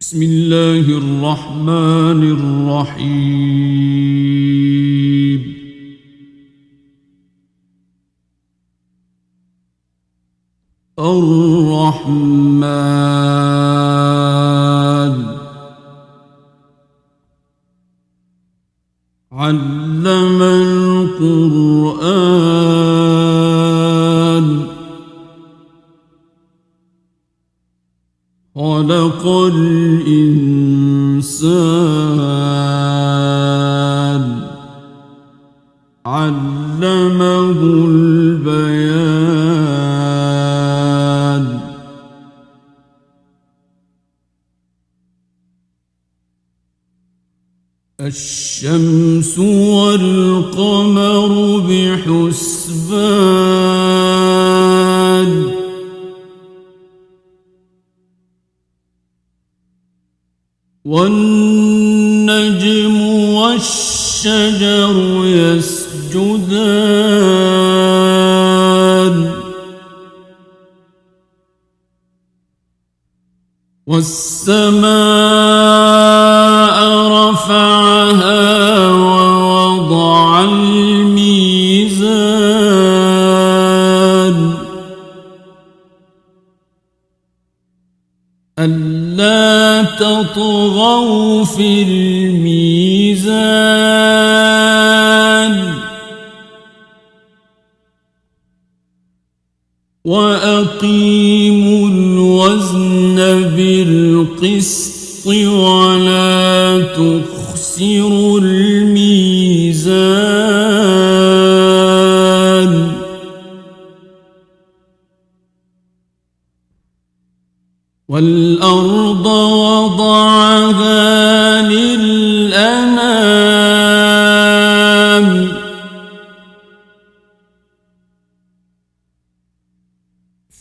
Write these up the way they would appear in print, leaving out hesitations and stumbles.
بسم الله الرحمن الرحيم. الرحمن علم القرآن خلق الإنسان علمه البيان. الشمس والقمر بحسبان والنجم والشجر يسجدان والسماء رفعها ووضع الميزان ألا تطغوا في الميزان وأقيموا الوزن بالقسط ولا تخسروا الميزان والأرض وضعها للأنام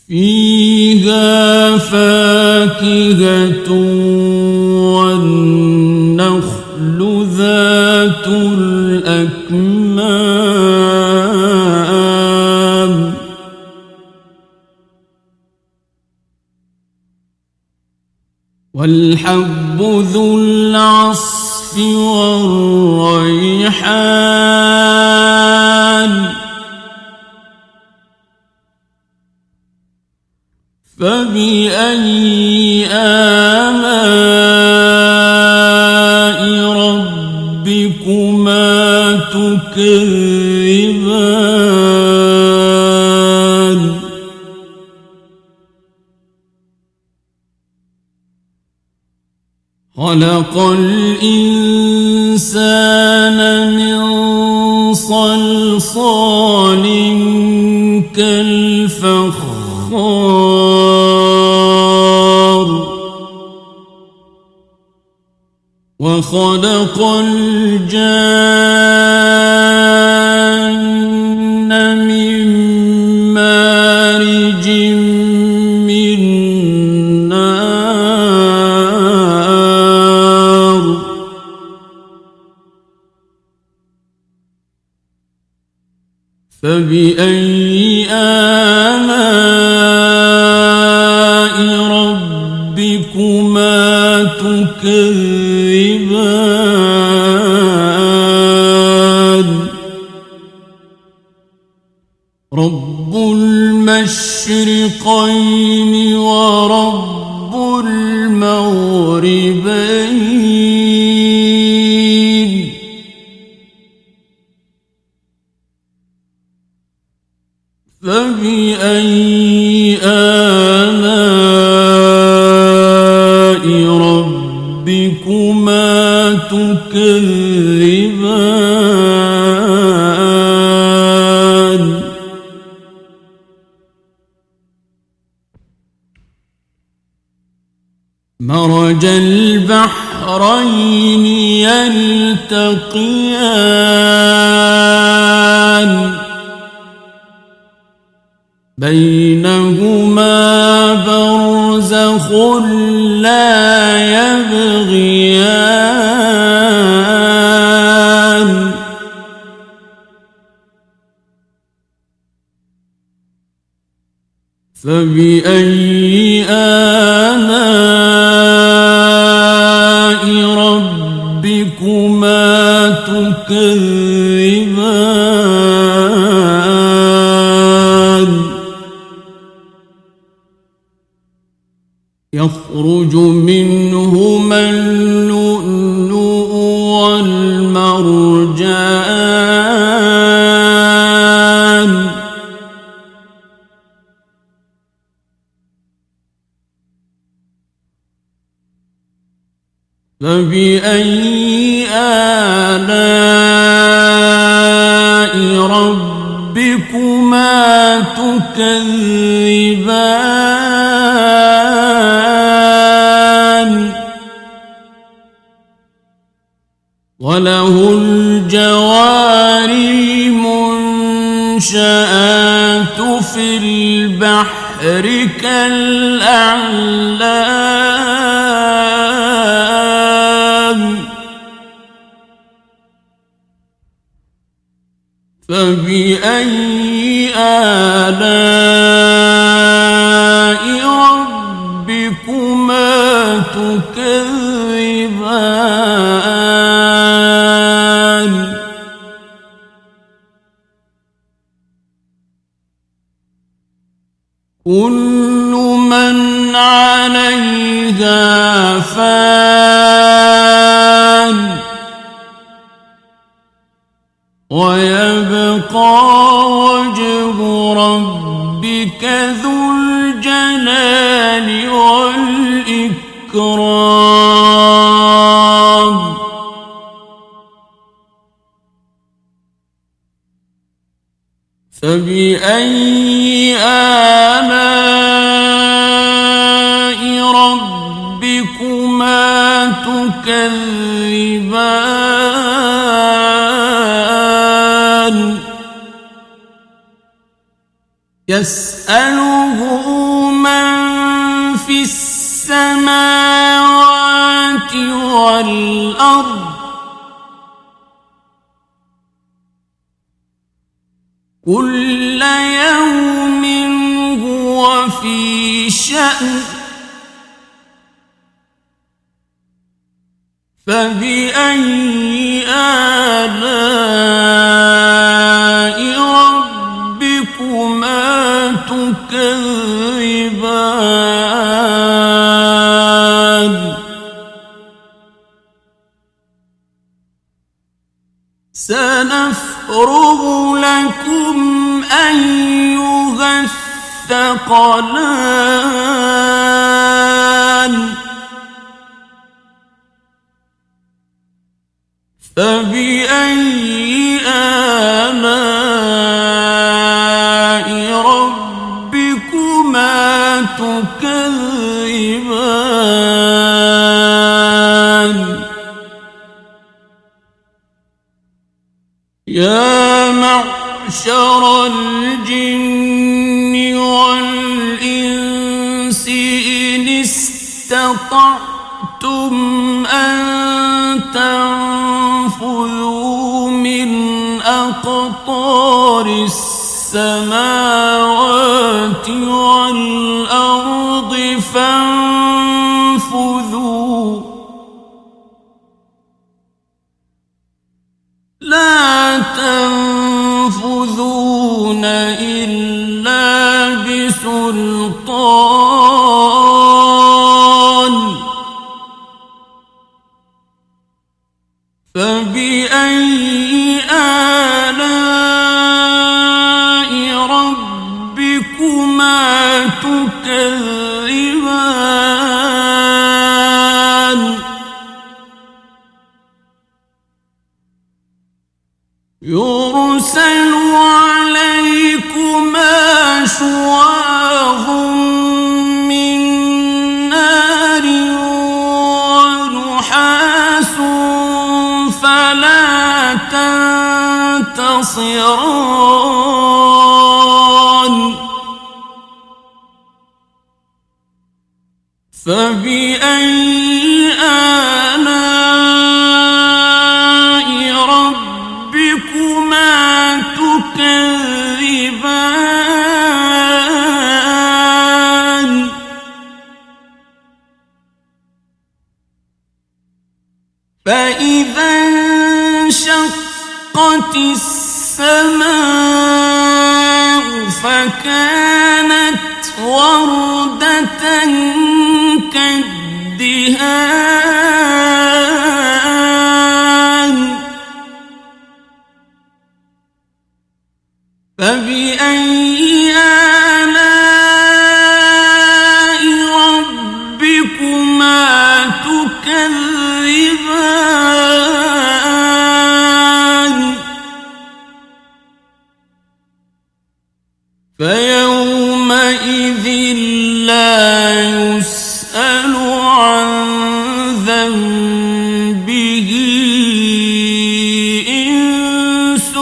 فيها فاكهة والنخل ذات الأكمام والحب ذو العصف والريحان فبأي آلاء ربكما تكذبان خلق الإنسان من صلصال كالفخار وخلق الجان من مارج من نار فبأي آلاء ربكما تكذبان رب المشرقين ورب المغربين فبأي آلاء ربكما تكذبان مرج البحرين يلتقيان بينهما برزخ لا يبغيان فبأي آلاء ربكما تكذبان يخرج منهما اللؤلؤ والمرجان فبأي آلاء ربكما تكذبان وله الجوار المنشآت في البحر كالأعلام فبأي آلاء ربكما تكذبان كل من عليها فان ويبقى وجه ربك ذو الجلال والإكرام فبأي آلاء ربكما تكذبان يسأله من في السماوات والأرض كل يوم هو في شأن فبأي آلاء ربكما تكذبان سنفرغ لكم أيها الثقلان فبأي آلاء ربكما تكذبان يا معشر الجن والإنس إن استطعتم أن تنفذوا من أقطار السماوات والأرض فانفذوا لا تنفذون إلا بسلطان فبأي آلاء ربكما تكذبان يرسل عليكما شواظ من نار ونحاس فلا تنتصران فبأي آلاء ربكما تكذبان فإذا انشقت السماء فكانت وردة كالدهان فبأي آلاء ربكما تكذبان فيومئذ لا يسأل عن ذنبه إنس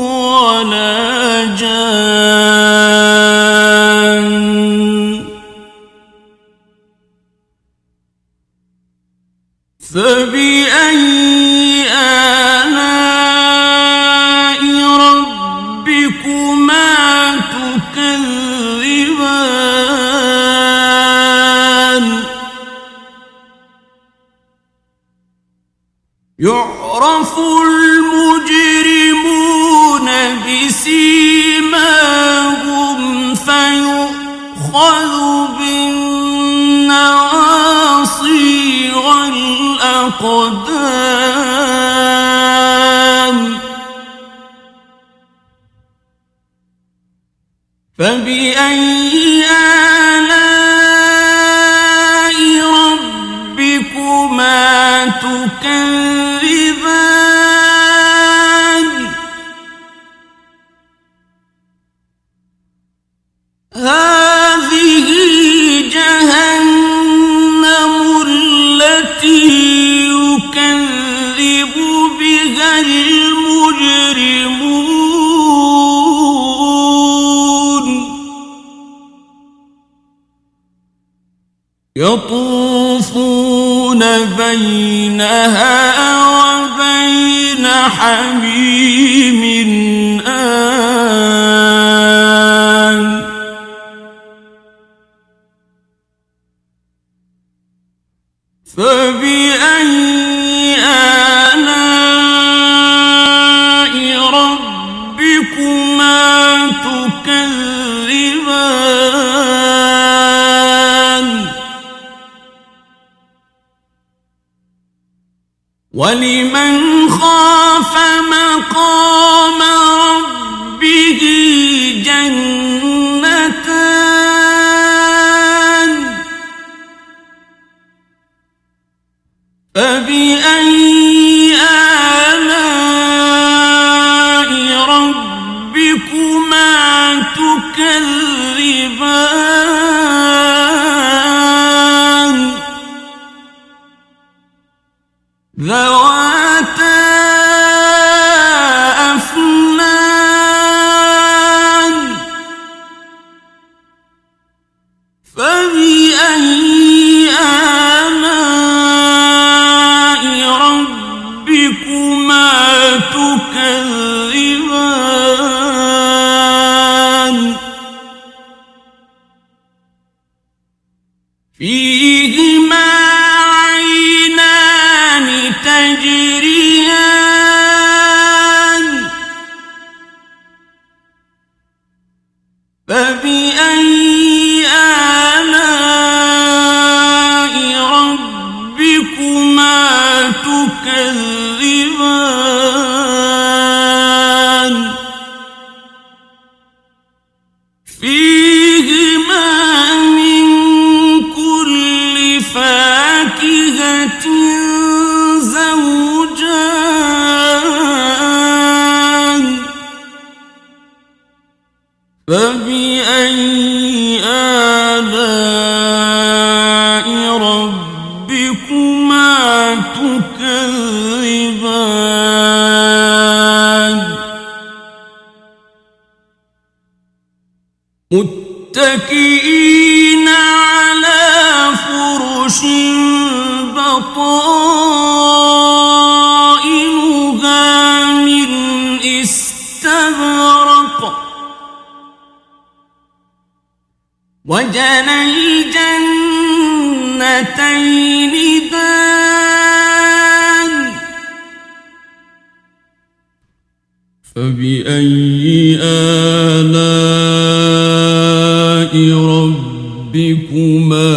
ولا جان فبأي آلاء ربكما تكذبان يعرف المجرمون بسيماهم فيؤخذ بالنواصي والأقدام فبأي آلاء ربكما تكذبان هذه جهنم التي يكذب بها المجرمون يطوفون بينها وبين حميم آن فبأي آلاء ربكما تكذبان ولمن خاف مقام ربه جنتان فبأي آلاء ربكما تكذبان ذواتا أفنان فبأي آلاء ربكما تكذبان فيهما عينان تجريان فبأي آلاء ربكما تكذبان فيهما من كل فاكهة زوجان فبأي آلاء ربكما تكذبان متكئين على فرش بطائنها من استبرق وجنى الجنتين دان فبأي آلاء ربكما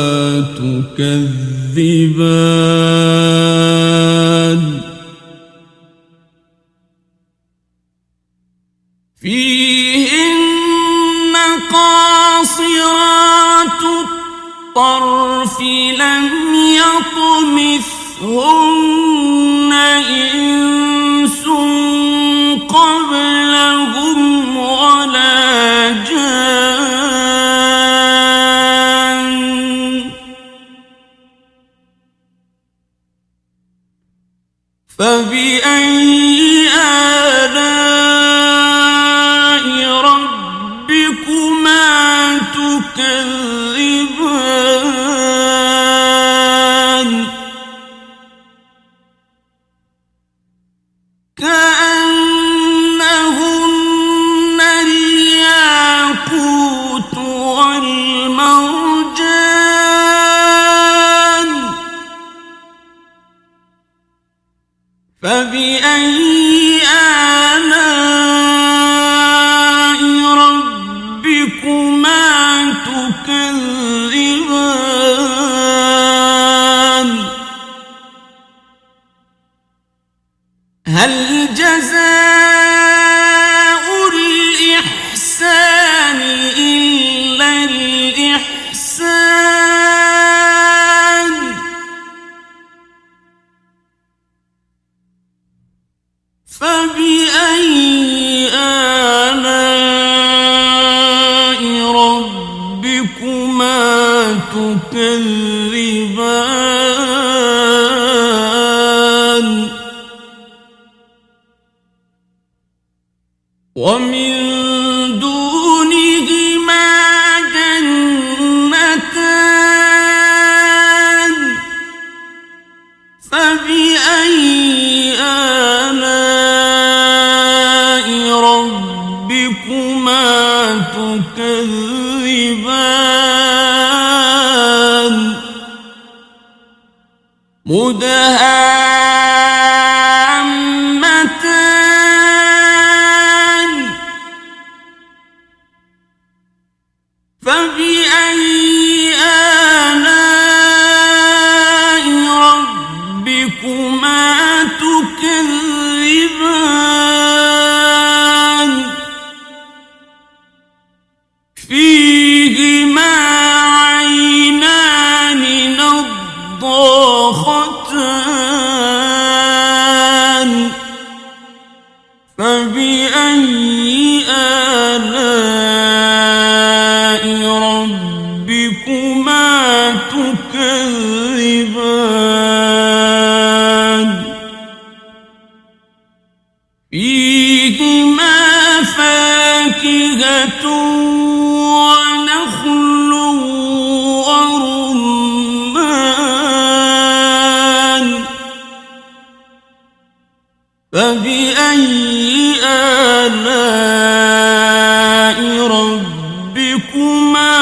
تكذبان فيهن قاصرات الطرف لم يطمثهن إنس قبلهم ولا جان فبأي آلاء ربكما تكذبان كأنهن الياقوت والمرجان فبأي آلاء ربكما تكذبان هل جزاء الإحسان إلا الإحسان فبأي آلاء ربكما تكذبان ومن دونهما جنتان فبأي آلاء ربكما تكذبان مدهامتان فبأي آلاء ربكما تكذبان فيهما عينان نضاختان فبأي آلاء ربكما تكذبان فيهما فاكهة ونخل ورمان فبأي آلاء ربكما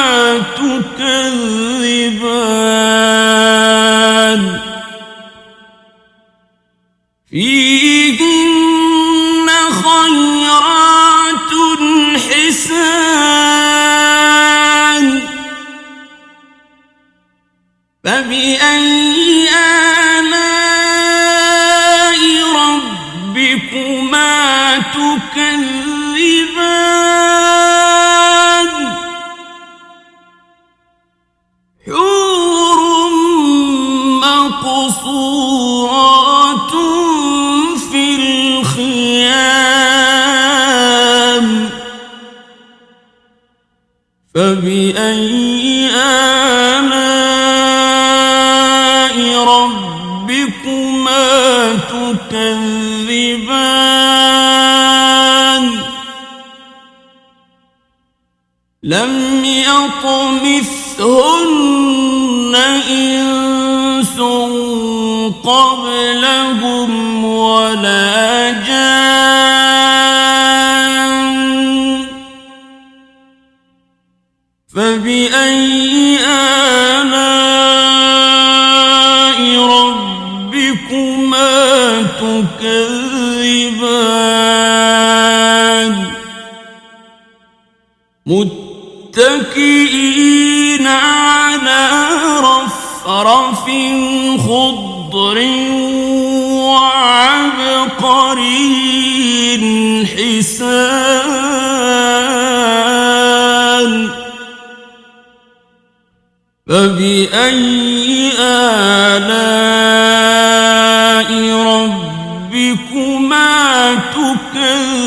تكذبان فيهن خيرات حسان فبأي آلاء ربكما تكذبان حور مقصورات في الخيام فبأي آلاء ربكما تكذبان لم يطمثهن إنس قبلهم ولا جان فبأي آلاء ربكما تكذبان متكئين على رفرف خضر وعبقري حسان فبأي آلاء ربكما تكذبان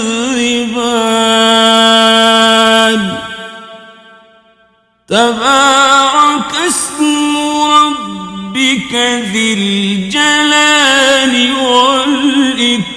تبارك اسم ربك ذي الجلال والإكرام